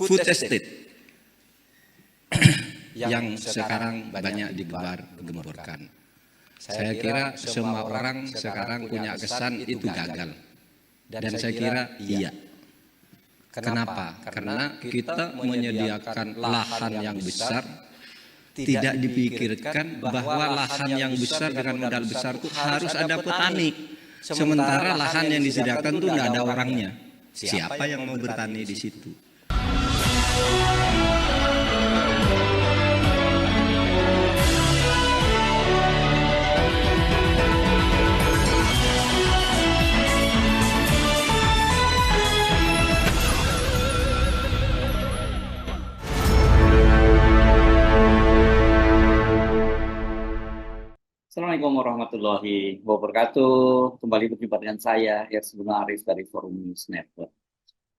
food estate yang sekarang banyak digembar-gemborkan. Saya kira semua orang sekarang punya kesan itu gagal. Dan saya kira iya. Kenapa? Karena kita menyediakan lahan yang besar, tidak dipikirkan bahwa lahan yang besar dengan modal besar itu harus ada petani. Sementara lahan yang disediakan itu tidak ada orangnya. Siapa yang mau bertani di situ? Assalamualaikum warahmatullahi wabarakatuh. Kembali berjumpa dengan saya, Yarsubun Arif dari Forum News Network.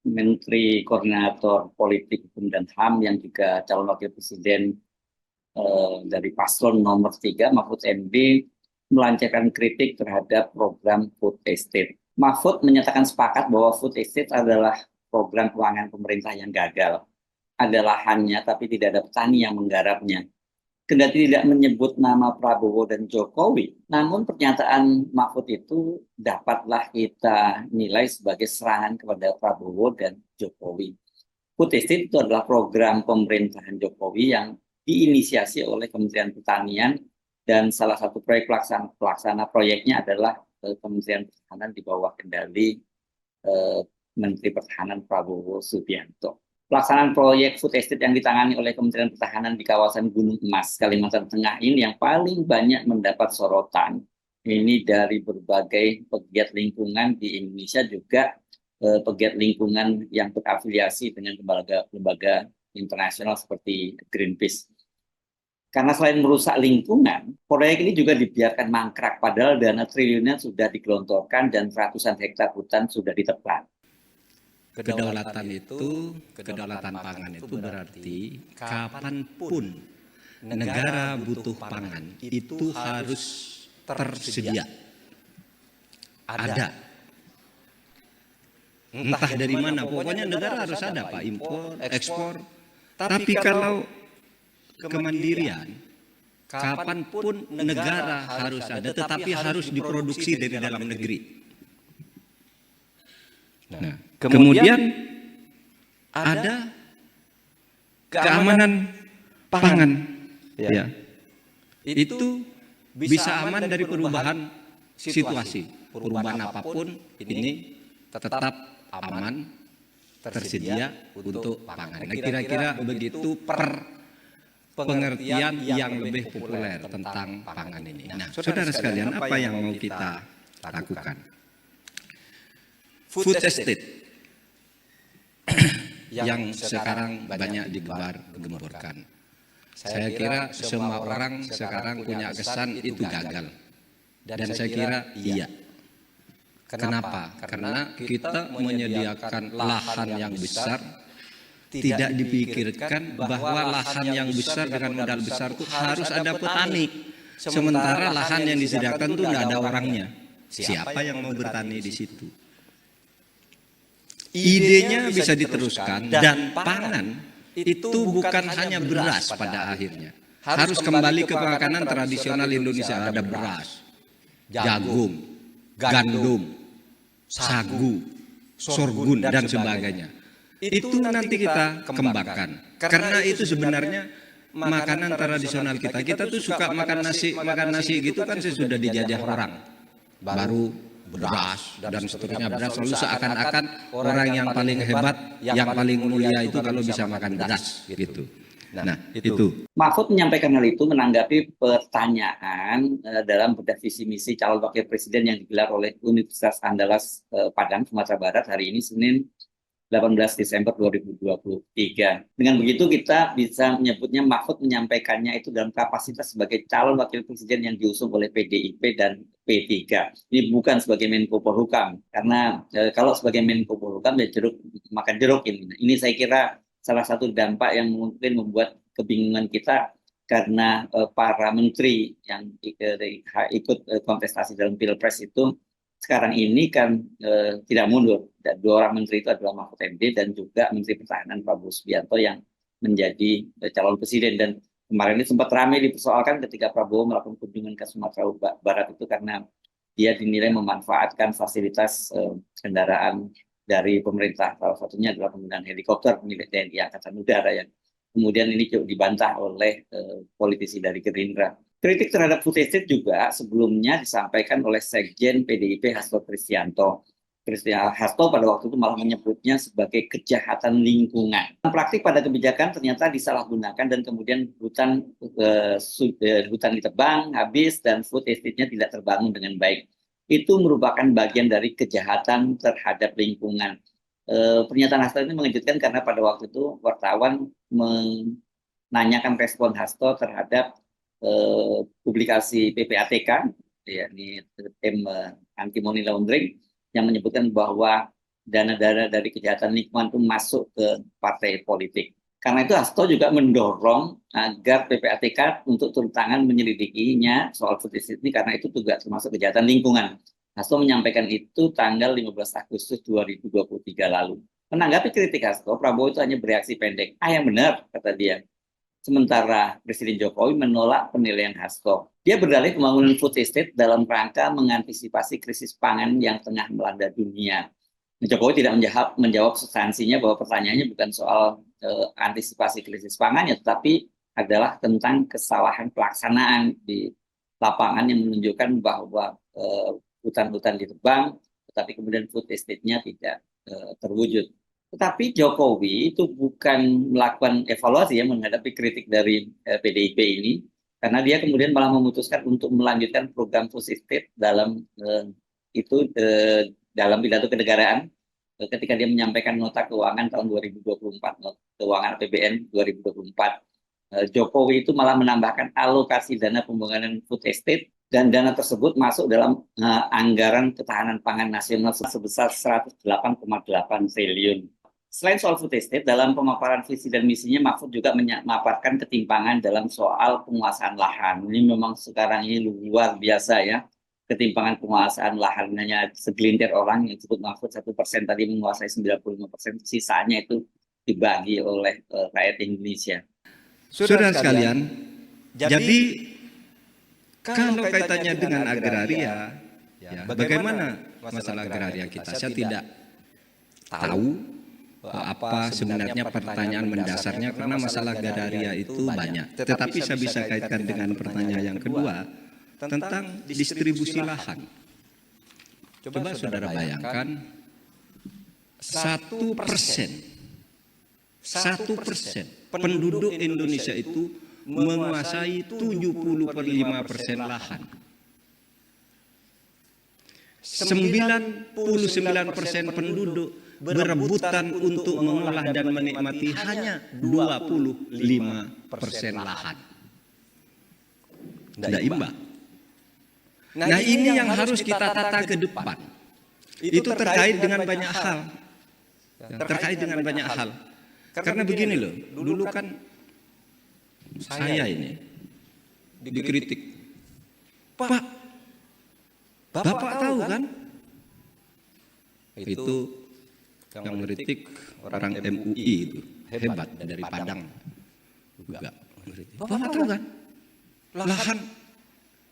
Menteri Koordinator Politik Hukum dan HAM yang juga calon wakil presiden dari paslon nomor 3, Mahfud MD, melancarkan kritik terhadap program food estate. Mahfud menyatakan sepakat bahwa food estate adalah program keuangan pemerintah yang gagal. Ada lahannya tapi tidak ada petani yang menggarapnya. Kendati tidak menyebut nama Prabowo dan Jokowi, namun pernyataan Mahfud itu dapatlah kita nilai sebagai serangan kepada Prabowo dan Jokowi. Food estate itu adalah program pemerintahan Jokowi yang diinisiasi oleh Kementerian Pertanian, dan salah satu proyek pelaksana proyeknya adalah Kementerian Pertahanan di bawah kendali Menteri Pertahanan Prabowo Subianto. Pelaksanaan proyek food estate yang ditangani oleh Kementerian Pertahanan di kawasan Gunung Emas, Kalimantan Tengah ini yang paling banyak mendapat sorotan. Ini dari berbagai pegiat lingkungan di Indonesia, juga pegiat lingkungan yang berafiliasi dengan lembaga internasional seperti Greenpeace. Karena selain merusak lingkungan, proyek ini juga dibiarkan mangkrak, padahal dana triliunan sudah digelontorkan dan ratusan hektar hutan sudah ditebar. Kedaulatan pangan itu berarti kapanpun negara butuh pangan itu harus tersedia, ada. Entah dari mana, pokoknya negara harus ada, Pak, impor, ekspor. Tapi kalau kemandirian, kapanpun negara harus ada, tetapi harus diproduksi dari dalam negeri. Nah, kemudian ada keamanan pangan, ya. Itu bisa aman dari perubahan situasi, perubahan apapun ini tetap aman, tersedia untuk pangan. Nah, kira-kira begitu pengertian yang lebih populer tentang pangan ini. Nah, saudara sekalian, apa yang mau kita lakukan? Food estate yang sekarang banyak digembar-gemborkan. Saya kira semua orang sekarang punya kesan itu gagal. Dan saya kira iya. Kenapa? Karena kita menyediakan lahan yang besar, tidak dipikirkan bahwa lahan yang besar dengan modal besar itu harus ada petani. Sementara lahan yang disediakan itu tidak ada orangnya. Siapa yang mau bertani di situ? Idenya bisa diteruskan, dan pangan itu bukan hanya beras pada akhirnya. Harus kembali ke makanan tradisional Indonesia. Ada beras, jagung, gandum, sagu, sorghum, dan sebagainya. Itu nanti kita kembangkan. Karena itu sebenarnya makanan tradisional kita. Kita tuh suka makan nasi gitu kan sudah dijajah orang. Baru beras dan seterusnya. Beras selalu seakan-akan orang yang paling hebat, yang paling mulia itu kalau bisa makan beras gitu. Nah, itu. Mahfud menyampaikan hal itu menanggapi pertanyaan dalam bedah visi misi calon wakil presiden yang digelar oleh Universitas Andalas Padang, Sumatera Barat hari ini, Senin 18 Desember 2023. Dengan begitu kita bisa menyebutnya Mahfud menyampaikannya itu dalam kapasitas sebagai calon wakil presiden yang diusung oleh PDIP dan P3. Ini bukan sebagai Menko Polhukam, karena kalau sebagai Menko Polhukam ya jeruk makan jeruk ini. Ini saya kira salah satu dampak yang mungkin membuat kebingungan kita, karena para menteri yang ikut kontestasi dalam Pilpres itu sekarang ini kan tidak mundur. Dan dua orang menteri itu adalah Mahfud MD dan juga Menteri Pertahanan Prabowo Subianto yang menjadi calon presiden. Dan kemarin ini sempat ramai dipersoalkan ketika Prabowo melakukan kunjungan ke Sumatera Barat itu karena dia dinilai memanfaatkan fasilitas kendaraan dari pemerintah. Salah satunya adalah penggunaan helikopter milik TNI Angkatan Udara yang kemudian ini dibantah oleh politisi dari Gerindra. Kritik terhadap food estate juga sebelumnya disampaikan oleh Sekjen PDIP Hasto Kristianto. Hasto pada waktu itu malah menyebutnya sebagai kejahatan lingkungan. Praktik pada kebijakan ternyata disalahgunakan dan kemudian hutan ditebang, habis, dan food estate-nya tidak terbangun dengan baik. Itu merupakan bagian dari kejahatan terhadap lingkungan. Pernyataan Hasto ini mengejutkan karena pada waktu itu wartawan menanyakan respon Hasto terhadap publikasi PPATK, yakni tim anti money laundering, yang menyebutkan bahwa dana-dana dari kejahatan lingkungan itu masuk ke partai politik. Karena itu Hasto juga mendorong agar PPATK untuk turun tangan menyelidikinya soal food estate ini karena itu juga termasuk kejahatan lingkungan. Hasto menyampaikan itu tanggal 15 Agustus 2023 lalu. Menanggapi kritik Hasto, Prabowo itu hanya bereaksi pendek. Yang benar, kata dia. Sementara Presiden Jokowi menolak penilaian Hasto. Dia berdalih pembangunan food estate dalam rangka mengantisipasi krisis pangan yang tengah melanda dunia. Jokowi tidak menjawab substansinya bahwa pertanyaannya bukan soal antisipasi krisis pangan, ya, tetapi adalah tentang kesalahan pelaksanaan di lapangan yang menunjukkan bahwa hutan-hutan ditebang, tetapi kemudian food estate-nya tidak terwujud. Tetapi Jokowi itu bukan melakukan evaluasi ya menghadapi kritik dari PDIP ini, karena dia kemudian malah memutuskan untuk melanjutkan program food estate dalam dalam pidato kenegaraan ketika dia menyampaikan nota keuangan tahun 2024, keuangan APBN 2024. Jokowi itu malah menambahkan alokasi dana pembangunan food estate dan dana tersebut masuk dalam anggaran ketahanan pangan nasional sebesar 108,8 triliun. Selain soal food estate, dalam pemaparan visi dan misinya, Mahfud juga memaparkan ketimpangan dalam soal penguasaan lahan. Ini memang sekarang ini luar biasa ya, ketimpangan penguasaan lahan. Hanya segelintir orang yang disebut Mahfud 1% tadi menguasai 95%, sisanya itu dibagi oleh rakyat Indonesia. Saudara sekalian, jadi kalau kaitannya dengan agraria, ya, bagaimana masalah agraria kita? Saya tidak tahu apa sebenarnya pertanyaan mendasarnya karena masalah agraria itu banyak. Tetapi saya bisa kaitkan dengan pertanyaan yang kedua tentang distribusi lahan. Coba saudara bayangkan 1% penduduk Indonesia itu menguasai 70,5% lahan. 99% penduduk berebutan untuk mengolah dan menikmati hanya 25% lahan. Tidak imbang. Nah, ini yang harus kita tata ke depan. Itu terkait dengan banyak hal. Karena begini loh, dulu kan saya ini dikritik. Pak, Bapak tahu kan? Itu yang mengkritik orang MUI itu hebat dari Padang juga. Bapak tahu kan? Lahan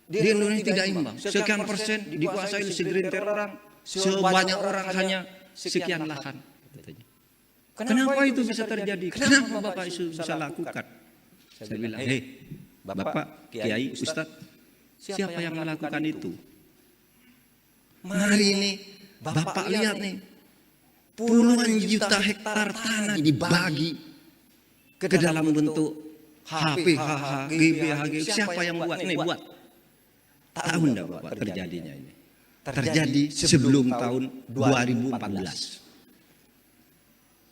di Indonesia tidak imbang. Sekian persen dikuasai segelintir orang, sebanyak orang hanya sekian lahan. Kenapa itu bisa terjadi? Kenapa Bapak itu bisa lakukan? Saya bilang, Bapak, Kiai, Ustadz, siapa yang melakukan itu? Mari ini Bapak lihat nih, puluhan juta hektar tanah dibagi ke dalam bentuk HP, HH, GB, HG. Siapa yang buat? Ini buat. Tahu enggak Bapak terjadinya ini? Terjadi sebelum tahun 2014.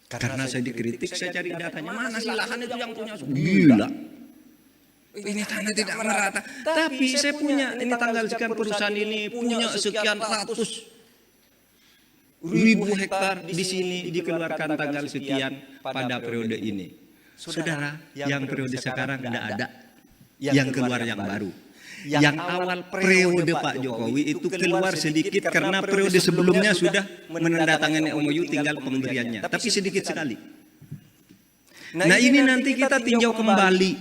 Karena saya dikritik, saya cari datanya. Mana sih lahan itu yang punya? Gila. Ini tanah tidak merata. Tapi saya punya, ini tanggal sekian perusahaan ini punya sekian ratus ribu hektar di sini dikeluarkan tanggal sekian pada periode ini. Saudara, yang periode sekarang tidak ada, yang keluar yang baru. Yang awal periode Pak Jokowi itu keluar sedikit karena periode sebelumnya sudah menandatangani MOU, tinggal pemberiannya, tapi sedikit sekali. Nah ini nanti kita tinjau kembali.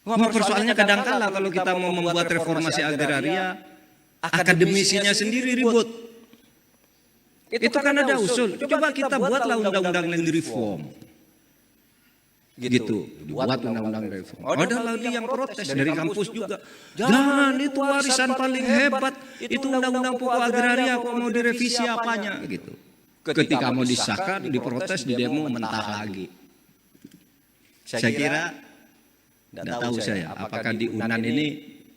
Wah, persoalannya kadangkala kalau kita mau membuat reformasi agraria, akademisinya sendiri ribut. Itu kan ada usul. Coba kita buatlah undang-undang land reform. Gitu, dibuat undang-undang reform. Ada lagi yang protes dari kampus juga. Jangan, itu warisan paling hebat. Itu undang-undang pokok agraria, kok mau direvisi apanya? Gitu. Ketika mau disahkan, diprotes, di demo, mentah lagi. Saya kira, tidak tahu saya, apakah di UNAN ini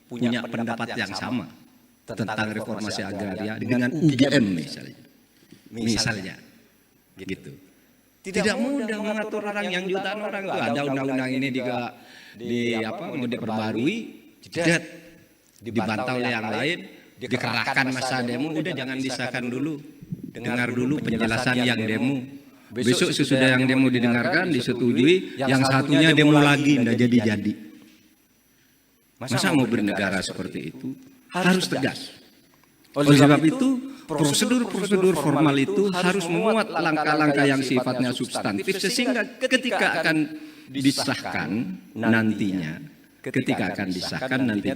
punya pendapat yang sama tentang reformasi agraria dengan UGM misalnya, gitu. Tidak mudah mengatur orang yang jutaan orang itu. Ada undang-undang ini mau diperbarui, tidak dibantah oleh yang lain, dikerahkan masa demo, udah jangan disahkan dulu. Dengar dulu penjelasan yang demo. Besok sesudah yang demo didengarkan, disetujui, yang satunya demo lagi, tidak jadi-jadi. Masa mau bernegara seperti itu? Harus tegas. Oleh sebab itu, prosedur-prosedur formal itu harus memuat langkah-langkah yang sifatnya substantif, sehingga ketika akan disahkan nantinya,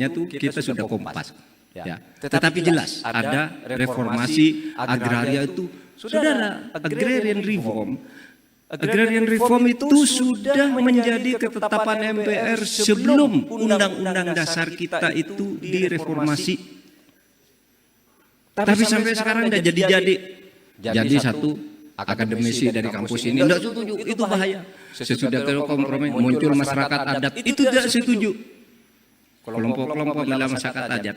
tuh kita sudah kompas. Ya. Tetapi jelas ada reformasi agraria itu, saudara, agrarian reform itu sudah menjadi ketetapan MPR sebelum undang-undang dasar kita itu direformasi. Tapi sampai sekarang tidak jadi-jadi. Jadi satu akademisi dari kampus ini tidak setuju, itu bahaya. Sesudah kompromi muncul masyarakat adat, itu tidak setuju. Kelompok-kelompok dalam masyarakat adat.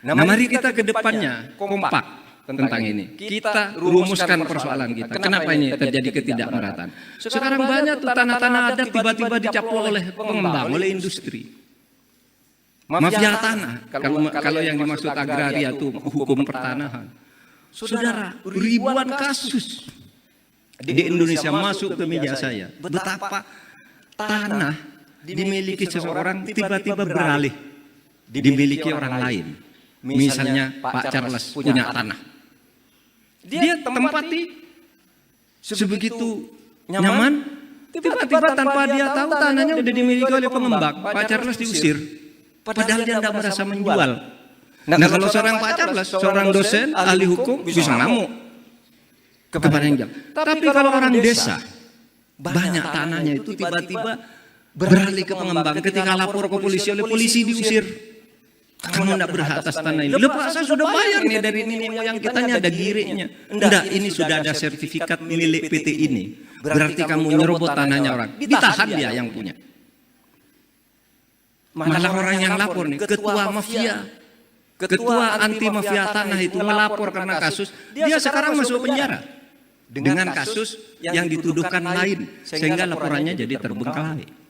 Nah, mari kita ke depannya kompak tentang ini. Kita rumuskan persoalan kita. Kenapa ini terjadi ketidakmerataan? Sekarang banyak tuh tanah-tanah adat tiba-tiba dicaplok oleh pengembang, oleh industri. Mafia tanah. Kalau yang dimaksud agraria itu hukum pertanahan. Saudara, ribuan kasus di Indonesia masuk ke meja saya. Betapa tanah dimiliki seseorang tiba-tiba beralih dimiliki orang lain. Misalnya Pak Charles punya tanah, dia tempati sebegitu nyaman, tiba-tiba tanpa dia tahu tanahnya udah dimiliki oleh pengembang. Pak Charles diusir, padahal dia tidak merasa menjual. Nah kalau seorang Pak Charles, seorang dosen, ahli hukum, bisa ngamuk kepada yang jam. Tapi kalau orang desa, banyak tanahnya itu tiba-tiba beralih ke pengembang. Ketika lapor ke polisi, oleh polisi diusir. Kamu tidak berhak atas tanah ini. Lepas saya sudah bayar nih dari nenek moyang kita, ada giriknya. Enggak, ini sudah ada sertifikat milik PT ini. Berarti kamu nyerobot tanahnya orang. Ditahan dia yang punya. Malah orang yang lapor nih, ketua mafia, ketua anti mafia tanah itu melapor karena kasus. Dia sekarang masuk penjara dengan kasus yang dituduhkan lain, sehingga laporannya jadi terbengkalai.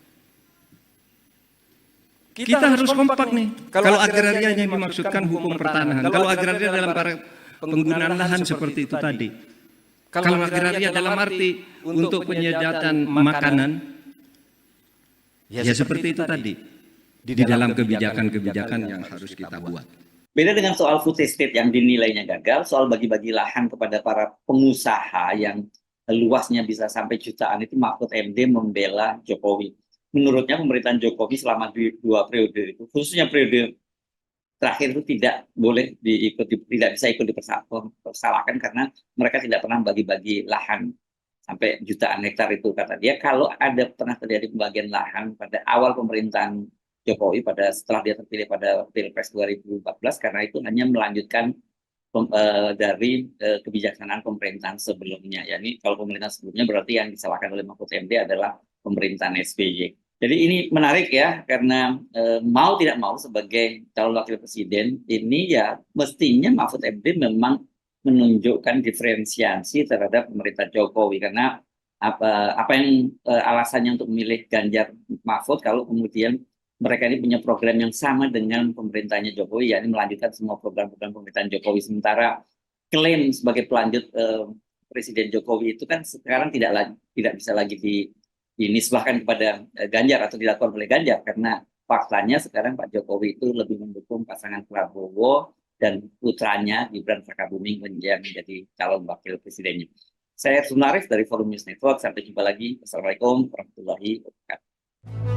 Kita harus kompak nih. Kalau agraria yang dimaksudkan hukum pertanahan, kalau agraria dalam penggunaan lahan seperti itu tadi, kalau agraria dalam arti untuk penyediaan makanan, ya seperti itu tadi, di dalam kebijakan-kebijakan yang harus kita buat. Beda dengan soal food estate yang dinilainya gagal, soal bagi-bagi lahan kepada para pengusaha yang luasnya bisa sampai jutaan, itu Mahfud MD membela Jokowi. Menurutnya pemerintahan Jokowi selama dua periode itu, khususnya periode terakhir itu tidak boleh tidak bisa ikut dipersalahkan karena mereka tidak pernah bagi-bagi lahan sampai jutaan hektar itu, kata dia. Kalau ada pernah terjadi pembagian lahan pada awal pemerintahan Jokowi setelah dia terpilih pada Pilpres 2014, karena itu hanya melanjutkan dari kebijaksanaan pemerintahan sebelumnya. Ya, ini kalau pemerintahan sebelumnya berarti yang disalahkan oleh Mahfud MD adalah pemerintahan SBY. Jadi ini menarik ya, karena mau tidak mau sebagai calon wakil presiden ini ya mestinya Mahfud MD memang menunjukkan diferensiasi terhadap pemerintah Jokowi, karena apa yang alasannya untuk memilih Ganjar Mahfud kalau kemudian mereka ini punya program yang sama dengan pemerintahnya Jokowi, yakni melanjutkan semua program-program pemerintahan Jokowi, sementara klaim sebagai pelanjut Presiden Jokowi itu kan sekarang tidak bisa lagi dinisbahkan kepada Ganjar atau dilakukan oleh Ganjar, karena Faktanya sekarang Pak Jokowi itu lebih mendukung pasangan Prabowo dan putranya Gibran Rakabuming yang menjadi calon wakil presidennya. Saya Sunarif dari Forum News Network. Sampai jumpa lagi. Wassalamualaikum warahmatullahi wabarakatuh.